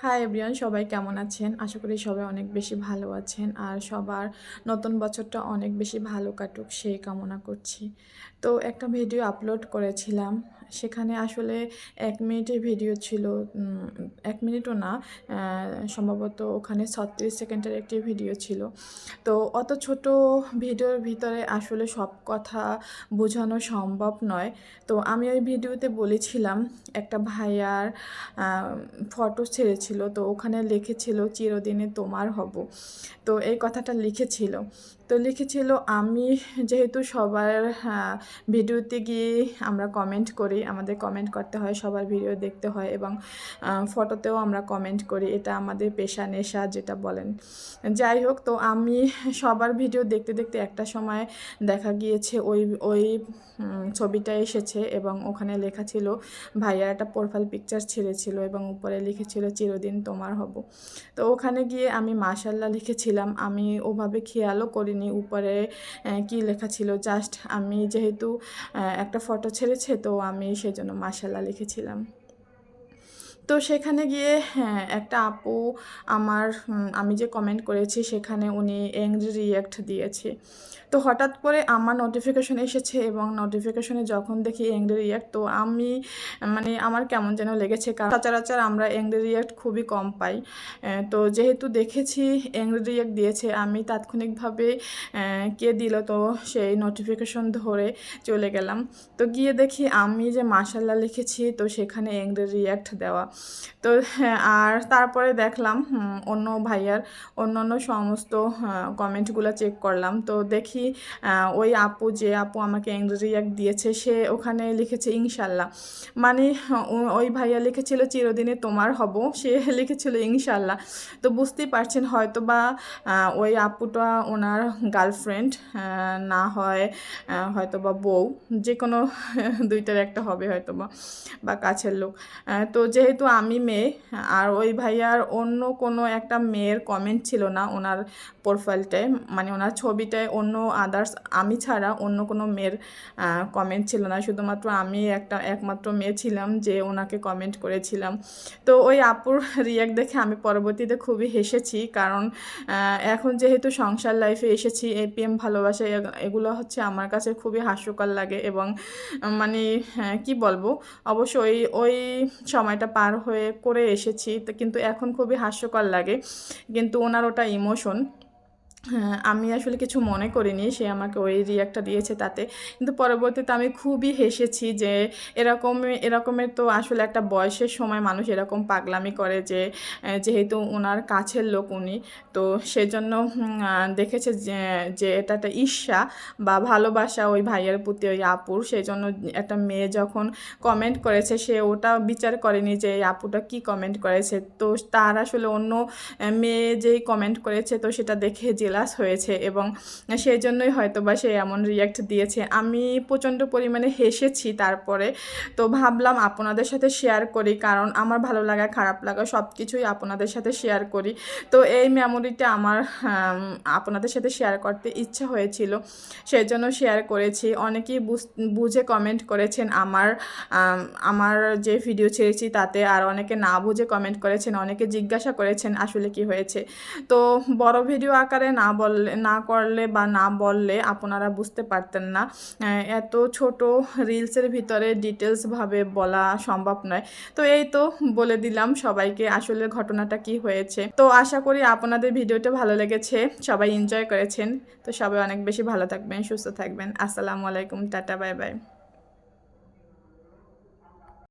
Hi everyone, সবাই কেমন আছেন? আশা করি সবাই অনেক বেশি ভালো আছেন আর সবার নতুন বছরটা অনেক বেশি ভালো কাটুক সেই কামনা করছি। তো একটা ভিডিও আপলোড করেছিলাম, সেখানে আসলে 1 মিনিটের ভিডিও ছিল। 1 মিনিটও না, সম্ভবত ওখানে 36 সেকেন্ডের একটি ভিডিও ছিল। তো অত ছোট ভিডিওর ভিতরে আসলে সব কথা বোঝানো সম্ভব নয়। তো আমি ওই ভিডিওতে বলেছিলাম একটা ভাইয়ার ফটো ছেড়েছিল, তো ওখানে লিখেছিল চিরদিনে তোমার হব। তো এই কথাটা লিখেছিল আমি যেহেতু সবার ভিডিওতে গিয়ে আমরা কমেন্ট করি, আমাদের কমেন্ট করতে হয়, সবার ভিডিও দেখতে হয় এবং ফটোতেও আমরা কমেন্ট করি, এটা আমাদের পেশা নেশা যেটা বলেন। যাই হোক, তো আমি সবার ভিডিও দেখতে দেখতে একটা সময় দেখা গিয়েছে ওই ওই ছবিটা এসেছে এবং ওখানে লেখা ছিল, ভাইয়ার একটা প্রোফাইল পিকচার ছেড়েছিল এবং উপরে লিখেছিল চিরদিন তোমার হব। তো ওখানে গিয়ে আমি মাশাল্লাহ লিখেছিলাম, আমি ওভাবে খেয়ালও করিনি উপরে কি লেখা ছিল, জাস্ট আমি যেহেতু একটা ফটো ছেড়েছে তো আমি সেজন্য মাশাল্লাহ লিখেছিলাম। তো সেখানে গিয়ে একটা আপু আমি যে কমেন্ট করেছি সেখানে উনি অ্যাংরি রিয়্যাক্ট দিয়েছে। তো হঠাৎ করে আমার নোটিফিকেশন এসেছে এবং নোটিফিকেশনে যখন দেখি অ্যাংরি রিয়্যাক্ট, তো আমার কেমন যেন লেগেছে, কারণ সচরাচর আমরা অ্যাংরি রিয়্যাক্ট খুবই কম পাই। তো যেহেতু দেখেছি অ্যাংরি রিয়্যাক্ট দিয়েছে, আমি তাৎক্ষণিকভাবে কে দিল তো সেই নোটিফিকেশন ধরে চলে গেলাম। তো গিয়ে দেখি আমি যে মাশাল্লাহ লিখেছি, তো সেখানে অ্যাংরি রিয়্যাক্ট দেওয়া। তো আর তারপরে দেখলাম অন্য ভাইয়ার অন্য সমস্ত কমেন্টগুলো চেক করলাম, তো দেখি ওই যে আপু আমাকে অ্যাংরি রিয়্যাক্ট দিয়েছে সে ওখানে লিখেছে ইনশাল্লাহ। মানে ওই ভাইয়া লিখেছিল চিরদিনে তোমার হব, সে লিখেছিল ইনশাল্লাহ। তো বুঝতেই পারছেন হয়তো বা ওই আপুটা ওনার গার্লফ্রেন্ড, না হয় হয়তো বা বউ, যে কোনো দুইটার একটা হবে হয়তো বা কাছের লোক। তো যেহেতু আমি মেয়ে আর ওই ভাইয়ার অন্য কোনো একটা মেয়ের কমেন্ট ছিল না ওনার প্রোফাইলটায়, মানে ওনার ছবিটায় অন্য আদার্স আমি ছাড়া অন্য কোনো মেয়ের কমেন্ট ছিল না, শুধুমাত্র আমি একমাত্র মেয়ে ছিলাম যে ওনাকে কমেন্ট করেছিলাম। তো ওই আপুর রিয়াক্ট দেখে আমি পরবর্তীতে খুবই হেসেছি, কারণ এখন যেহেতু সংসার লাইফে এসেছি, এপিএম ভালোবাসা এগুলো হচ্ছে আমার কাছে খুবই হাস্যকর লাগে এবং মানে কি বলবো, অবশ্য ওই সময়টা পার হয়ে করে এসেছি, তো কিন্তু এখন খুবই হাস্যকর লাগে, কিন্তু ওনার ওটা ইমোশন। আমি আসলে কিছু মনে করিনি, সে আমাকে ওই রিয়াক্টটা দিয়েছে তাতে, কিন্তু পরবর্তীতে আমি খুবই হেসেছি যে এরকমের তো আসলে একটা বয়সের সময় মানুষ এরকম পাগলামি করে যে যেহেতু ওনার কাছের লোক উনি, তো সেজন্য দেখেছে যে এটা একটা ঈর্ষা বা ভালোবাসা ওই ভাইয়ের প্রতি ওই আপুর, সেই জন্য একটা মেয়ে যখন কমেন্ট করেছে সে ওটা বিচার করেনি যে এই আপুটা কী কমেন্ট করেছে, তো তার আসলে অন্য মেয়ে যেই কমেন্ট করেছে তো সেটা দেখে জেলাস হয়েছে এবং সেই জন্যই হয়তো বা সে এমন রিয়্যাক্ট দিয়েছে। আমি প্রচণ্ড পরিমাণে হেসেছি, তারপরে তো ভাবলাম আপনাদের সাথে শেয়ার করি, কারণ আমার ভালো লাগা খারাপ লাগা সব কিছুই আপনাদের সাথে শেয়ার করি। তো এই মেমোরিটা আমার আপনাদের সাথে শেয়ার করতে ইচ্ছা হয়েছিল, সেই জন্য শেয়ার করেছি। অনেকেই বুঝে কমেন্ট করেছেন আমার যে ভিডিও ছেড়েছি তাতে, আর অনেকে না বুঝে কমেন্ট করেছেন, অনেকে জিজ্ঞাসা করেছেন আসলে কি হয়েছে। তো বড় ভিডিও আকারে না করলে বা না বললে আপনারা বুঝতে পারতেন না, এত ছোট রিলসের ভিতরে ডিটেলসভাবে বলা সম্ভব নয়। তো এই তো বলে দিলাম সবাইকে আসলে ঘটনাটা কি হয়েছে। তো আশা করি আপনাদের ভিডিওটা ভালো লেগেছে, সবাই এনজয় করেছেন। তো সবাই অনেক বেশি ভালো থাকবেন, সুস্থ থাকবেন। আসসালামু আলাইকুম, টাটা, বাই বাই।